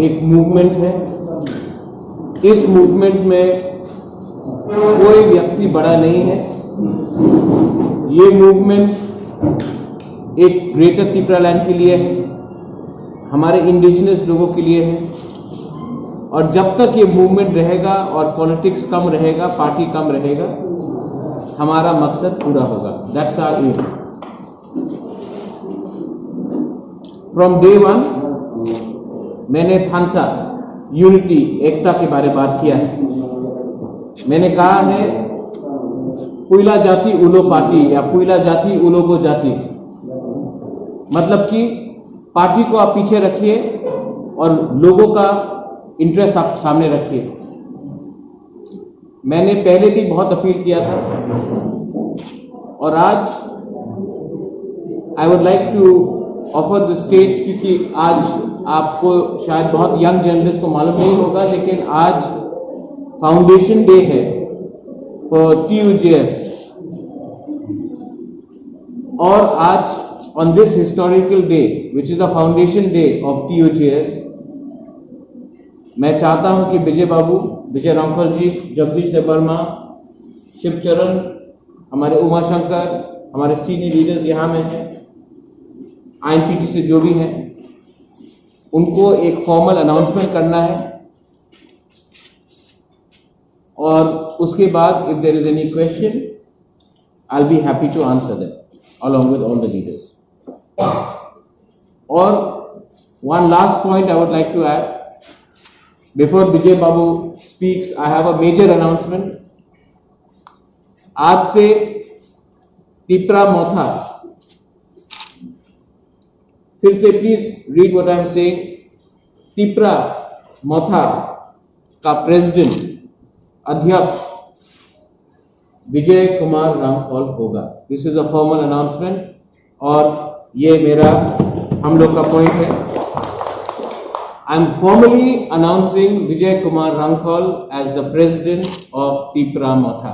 एक मूवमेंट है। इस मूवमेंट में कोई व्यक्ति बड़ा नहीं है। ये मूवमेंट एक ग्रेटर त्रिपुरा लैंड के लिए है, हमारे इंडिजिनस लोगों के लिए है। और जब तक ये मूवमेंट रहेगा और पॉलिटिक्स कम रहेगा, पार्टी कम रहेगा, हमारा मकसद पूरा होगा। That's our aim. From day one मैंने थानसा यूनिटी, एकता के बारे में बात किया है। मैंने कहा है पुइला जाति उलो पार्टी या पुइला जाति उलोगो जाति, मतलब कि पार्टी को आप पीछे रखिए और लोगों का इंटरेस्ट आप सामने रखिए। मैंने पहले भी बहुत अपील किया था और आज I would like to offer the stage, क्योंकि आज आपको शायद बहुत यंग जर्नलिस्ट को मालूम नहीं होगा, लेकिन आज फाउंडेशन डे है फॉर TUJS। और आज on this historical day, which is the foundation day of TUJS, मैं चाहता हूं कि विजय बाबू, विजय रामफल जी, जगदीश वर्मा, शिवचरण, हमारे उमाशंकर, हमारे सीनियर लीडर्स यहाँ में हैं, INCT से जो भी हैं, उनको एक फॉर्मल अनाउंसमेंट करना है। और उसके बाद if there is any question, I'll be happy to answer them along with all the leaders. Or one last point I would like to add. Before Vijay Babu speaks, I have a major announcement. आज से तिपरा मोथा, फिर से please read what I am saying, Tipra Motha का president, अध्यक्ष विजय कुमार रामफल होगा। This is a formal announcement और ये मेरा, हम लोग का पॉइंट है। I am formally announcing Vijay Kumar Ramphal as the president of Tipra Motha.